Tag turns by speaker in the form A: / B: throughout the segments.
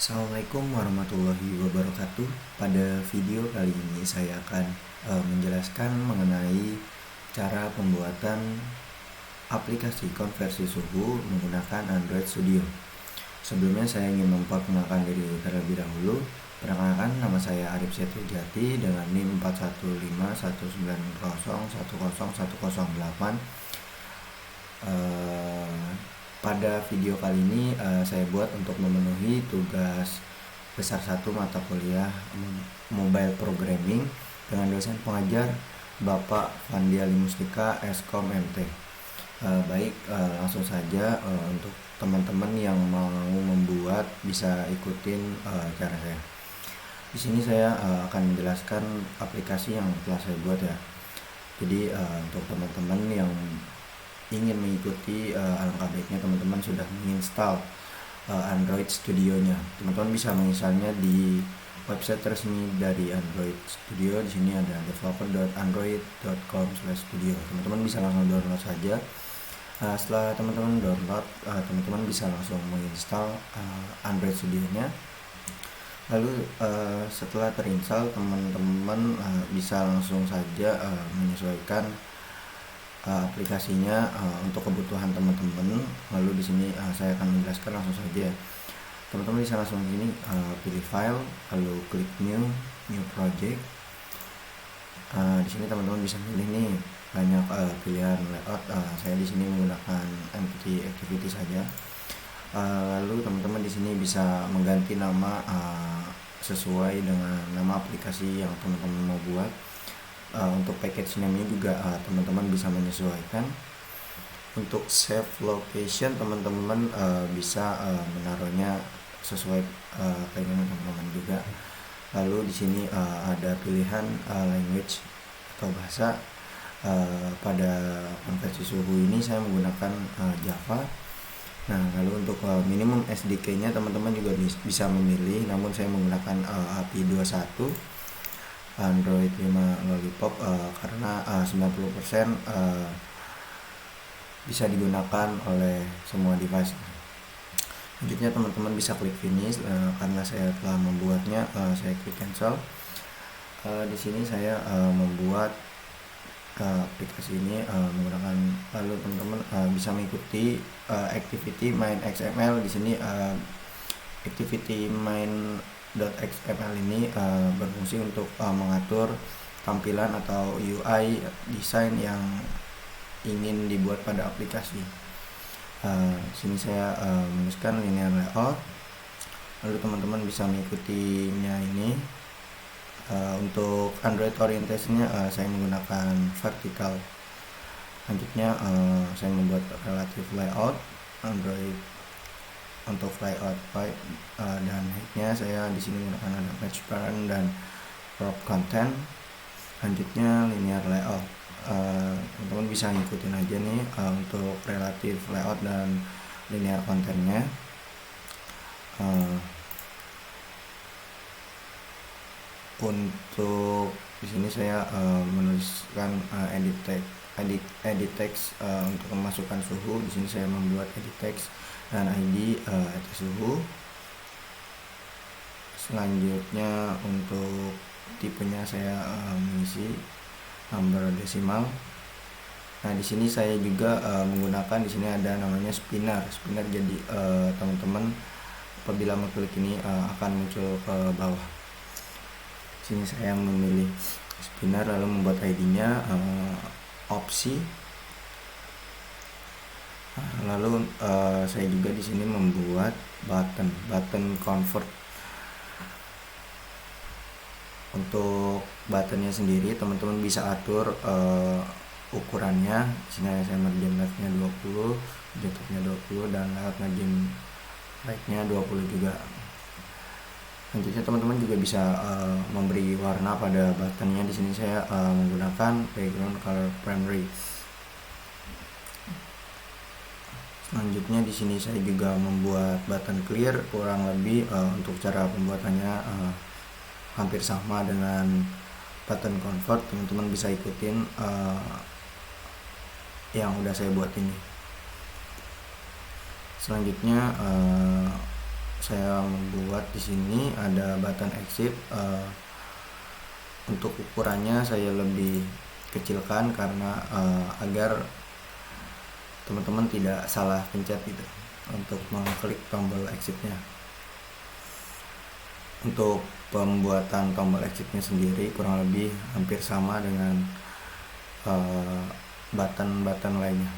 A: Assalamualaikum warahmatullahi wabarakatuh. Pada video kali ini saya akan menjelaskan mengenai cara pembuatan aplikasi konversi suhu menggunakan Android Studio. Sebelumnya saya ingin memperkenalkan diri terlebih dahulu. Perkenalkan, nama saya Arif Setrijati dengan NIM 41519010108. Pada video kali ini saya buat untuk memenuhi tugas besar 1 mata kuliah Mobile Programming dengan dosen pengajar Bapak Fandi Ali Mustika, Eskom MT. Langsung saja untuk teman-teman yang mau membuat bisa ikutin cara saya. Di sini saya akan menjelaskan aplikasi yang telah saya buat ya. Jadi untuk teman-teman yang ingin mengikuti, alangkah baiknya teman-teman sudah menginstal Android Studio-nya. Teman-teman bisa menginstalnya di website resmi dari Android Studio. Di sini ada developer.android.com/studio. Teman-teman bisa langsung download saja. Setelah teman-teman download, teman-teman bisa langsung menginstal Android Studio-nya. Lalu setelah terinstall, teman-teman bisa langsung saja menyesuaikan aplikasinya untuk kebutuhan teman-teman. Lalu di sini saya akan menjelaskan langsung saja. Teman-teman bisa langsung di sini pilih file, lalu klik new project. Di sini teman-teman bisa pilih nih banyak pilihan layout. Saya di sini menggunakan empty activity saja. Lalu teman-teman di sini bisa mengganti nama sesuai dengan nama aplikasi yang teman-teman mau buat. Untuk package name-nya juga teman-teman bisa menyesuaikan. Untuk save location, teman-teman bisa menaruhnya sesuai keinginan teman-teman juga. Lalu di sini ada pilihan language atau bahasa. Pada konversi suhu ini saya menggunakan Java. Nah, lalu untuk minimum SDK-nya teman-teman juga bisa memilih, namun saya menggunakan API 21 Android 5 Lollipop karena 90% bisa digunakan oleh semua device. Selanjutnya teman-teman bisa klik finish. Karena saya telah membuatnya, saya klik cancel. Di sini saya membuat aplikasi ini menggunakan, lalu teman-teman bisa mengikuti activity main XML. Di sini activity main.xml ini berfungsi untuk mengatur tampilan atau UI desain yang ingin dibuat pada aplikasi. Sini saya menuliskan linear layout, lalu teman-teman bisa mengikutinya ini. Untuk Android orientasinya saya menggunakan vertical. Selanjutnya saya membuat relative layout Android. Untuk layout pipe dan headnya saya di sini menggunakan ada match parent dan crop content. Selanjutnya linear layout. Teman-teman bisa ngikutin aja nih untuk relative layout dan linear contentnya. Untuk di sini saya menuliskan edit text untuk memasukkan suhu. Di sini saya membuat edit text dan ID suhu. Selanjutnya untuk tipenya saya mengisi number desimal. Nah, di sini saya juga menggunakan, di sini ada namanya spinner. Jadi teman-teman apabila mengklik ini akan muncul ke bawah. Sini saya memilih spinner lalu membuat ID-nya opsi. Lalu saya juga di sini membuat button convert. Untuk buttonnya sendiri teman-teman bisa atur ukurannya. Di sini saya margin left-nya 20, jatuhnya 20 dan layout margin right-nya 20 juga. Selanjutnya teman-teman juga bisa memberi warna pada buttonnya. Di sini saya menggunakan background color primary. Selanjutnya di sini saya juga membuat button clear. Kurang lebih untuk cara pembuatannya hampir sama dengan button convert. Teman-teman bisa ikutin yang udah saya buat ini. Selanjutnya saya membuat di sini ada button exit. Untuk ukurannya saya lebih kecilkan karena agar teman-teman tidak salah pencet gitu untuk mengklik tombol exitnya. Untuk pembuatan tombol exitnya sendiri kurang lebih hampir sama dengan button-button lainnya.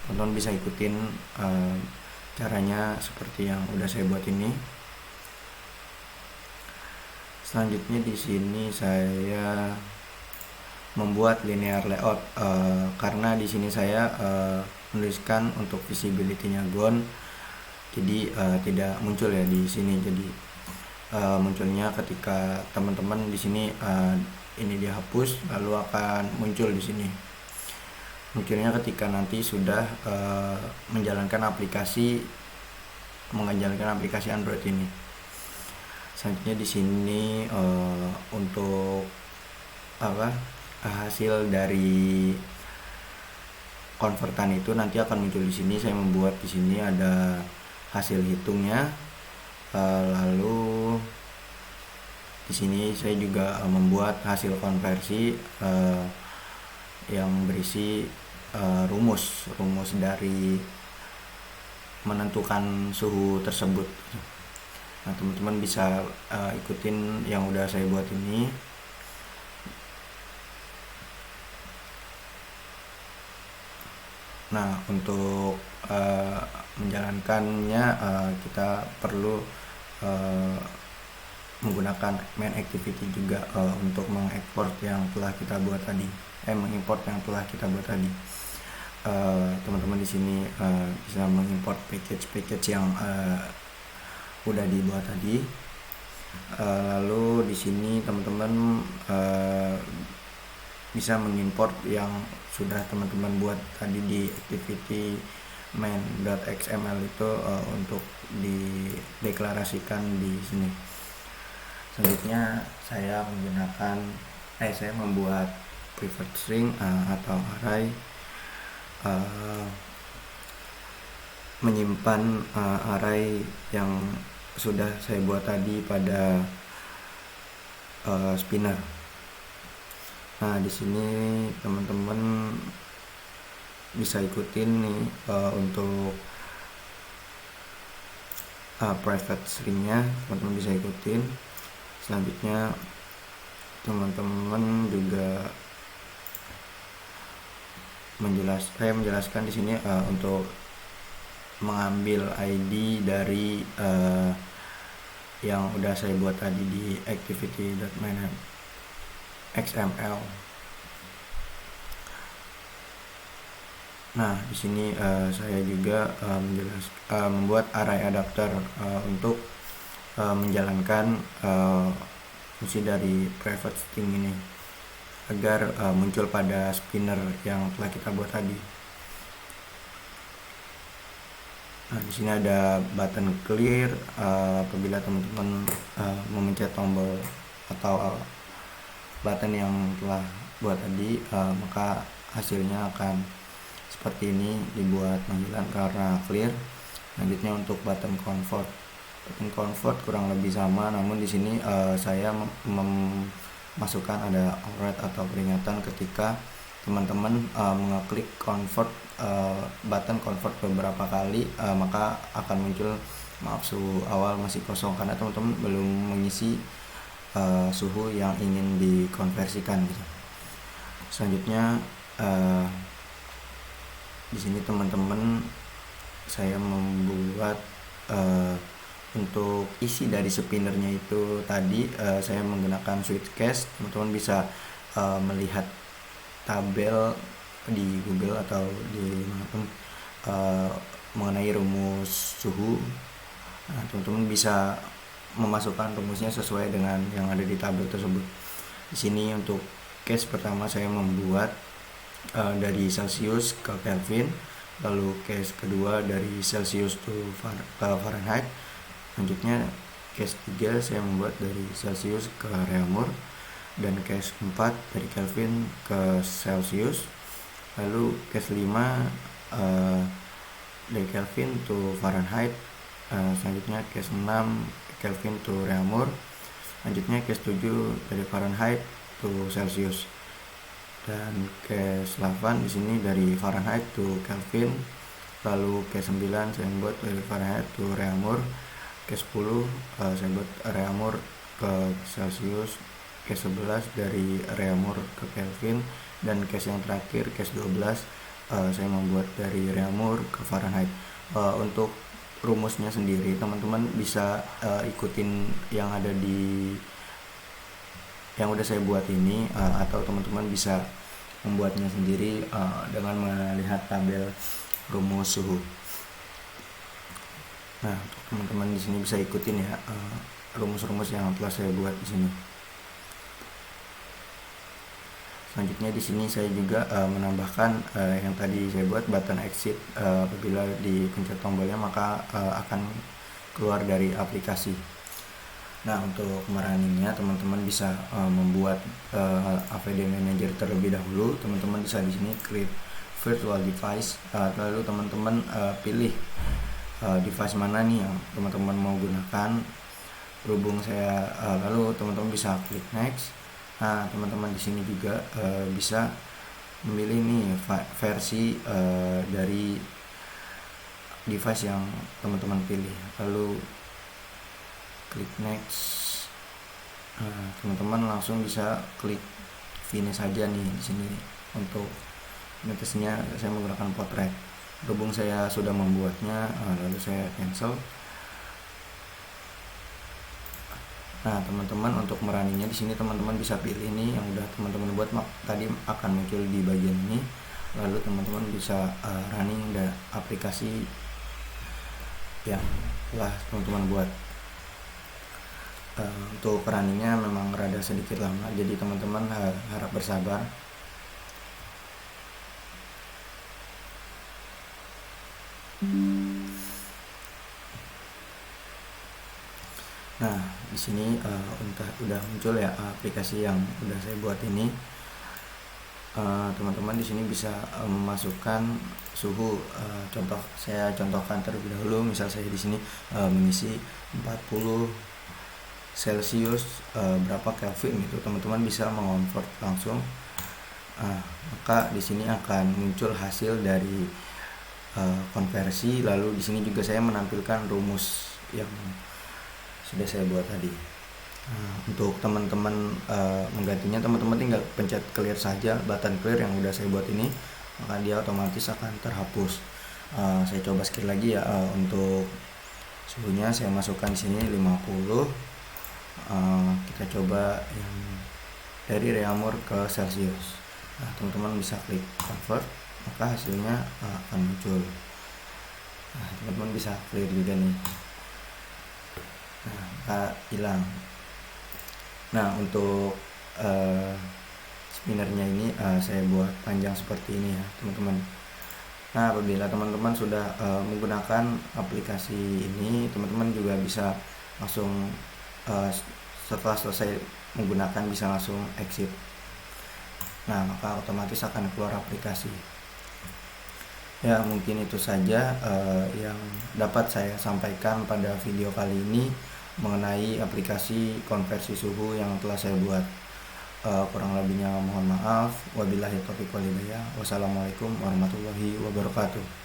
A: Teman-teman bisa ikutin caranya seperti yang udah saya buat ini. Selanjutnya di sini saya membuat linear layout karena di sini saya menuliskan untuk visibility-nya gone, jadi tidak muncul ya di sini. Jadi munculnya ketika teman-teman di sini ini dihapus lalu akan muncul di sini. Munculnya ketika nanti sudah menjalankan aplikasi Android ini. Selanjutnya di sini untuk hasil dari konvertan itu nanti akan muncul di sini. Saya membuat di sini ada hasil hitungnya. Lalu di sini saya juga membuat hasil konversi yang berisi rumus dari menentukan suhu tersebut. Nah, teman-teman bisa ikutin yang udah saya buat ini. Nah, untuk menjalankannya kita perlu menggunakan main activity juga untuk mengimport yang telah kita buat tadi. Teman-teman di sini bisa mengimport package yang udah dibuat tadi. Lalu di sini teman-teman bisa mengimport yang sudah teman-teman buat tadi di activity main.xml itu untuk dideklarasikan di sini. Selanjutnya saya membuat private string atau array, menyimpan array yang sudah saya buat tadi pada spinner. Nah, di sini teman-teman bisa ikutin nih untuk private stringnya, teman-teman bisa ikutin. Selanjutnya teman-teman juga menjelaskan di sini untuk mengambil ID dari yang udah saya buat tadi di activity.main.xml. Nah, di sini saya juga membuat array adapter untuk menjalankan fungsi dari private string ini agar muncul pada spinner yang telah kita buat tadi. Nah, di sini ada button clear apabila teman-teman memencet tombol atau button yang telah buat tadi, maka hasilnya akan seperti ini, dibuat panggilan karena clear. Selanjutnya untuk button convert kurang lebih sama, namun di sini saya memasukkan ada alert atau peringatan ketika teman-teman mengeklik button convert beberapa kali, maka akan muncul suhu awal masih kosong karena teman-teman belum mengisi suhu yang ingin dikonversikan gitu. Selanjutnya di sini teman-teman saya membuat untuk isi dari spinnernya itu tadi saya menggunakan switch case. Teman-teman bisa melihat tabel di Google atau di manapun mengenai rumus suhu. Nah, teman-teman bisa memasukkan rumusnya sesuai dengan yang ada di tabel tersebut. Di sini untuk case pertama saya membuat dari Celsius ke Kelvin, lalu case kedua dari Celsius ke Fahrenheit. Selanjutnya case 3 saya membuat dari Celsius ke Reaumur, dan case 4 dari Kelvin ke Celsius. Lalu case 5 dari Kelvin to Fahrenheit, Selanjutnya case 6 Kelvin to Reaumur. Selanjutnya case 7 dari Fahrenheit to Celsius. Dan case 8 di sini dari Fahrenheit to Kelvin. Lalu case 9 saya buat dari Fahrenheit to Reaumur. Case 10 saya buat Reaumur ke Celsius. Case 11 dari Reaumur ke Kelvin. Dan case yang terakhir case 12 saya membuat dari Reaumur ke Fahrenheit. Untuk rumusnya sendiri teman-teman bisa ikutin yang ada di yang udah saya buat ini, atau teman-teman bisa membuatnya sendiri dengan melihat tabel rumus suhu. Nah, untuk teman-teman di sini bisa ikutin ya rumus-rumus yang telah saya buat di sini. Selanjutnya di sini saya juga menambahkan yang tadi saya buat button exit. Apabila dipencet tombolnya maka akan keluar dari aplikasi. Nah, untuk merunningnya teman-teman bisa membuat AVD Manager terlebih dahulu. Teman-teman bisa di sini create virtual device, lalu teman-teman pilih device mana nih yang teman-teman mau gunakan. Berhubung saya lalu teman-teman bisa klik next. Nah, teman-teman di sini juga bisa memilih nih versi dari device yang teman-teman pilih. Lalu klik next. Nah, teman-teman langsung bisa klik finish saja nih di sini. Untuk metodenya saya menggunakan portrait. Berhubung saya sudah membuatnya, lalu saya cancel. Nah, teman-teman untuk merunningnya di sini teman-teman bisa pilih ini yang udah teman-teman buat tadi akan muncul di bagian ini. Lalu teman-teman bisa running aplikasi yang telah teman-teman buat. Untuk runningnya memang rada sedikit lama, jadi teman-teman harap bersabar. Nah, di sini udah muncul ya aplikasi yang udah saya buat ini. Teman-teman di sini bisa memasukkan suhu. Saya contohkan terlebih dahulu. Misal saya di sini mengisi 40 Celsius berapa Kelvin gitu. Teman-teman bisa mengonvert langsung. Maka di sini akan muncul hasil dari konversi. Lalu di sini juga saya menampilkan rumus yang sudah saya buat tadi. Untuk teman-teman menggantinya, teman-teman tinggal pencet clear saja, button clear yang udah saya buat ini, maka dia otomatis akan terhapus. Saya coba sekali lagi ya. Untuk suhunya saya masukkan di sini 50. Kita coba yang dari Reaumur ke Celsius. Nah, teman-teman bisa klik convert, maka hasilnya akan muncul. Nah, teman-teman bisa clear juga nih. Nah, hilang. Nah, untuk spinnernya ini saya buat panjang seperti ini ya teman-teman. Nah, apabila teman-teman sudah menggunakan aplikasi ini, teman-teman juga bisa langsung setelah selesai menggunakan bisa langsung exit. Nah, maka otomatis akan keluar aplikasi. Ya, mungkin itu saja yang dapat saya sampaikan pada video kali ini mengenai aplikasi konversi suhu yang telah saya buat. Kurang lebihnya mohon maaf. Wabillahi taufiq wal hidayah. Wassalamualaikum warahmatullahi wabarakatuh.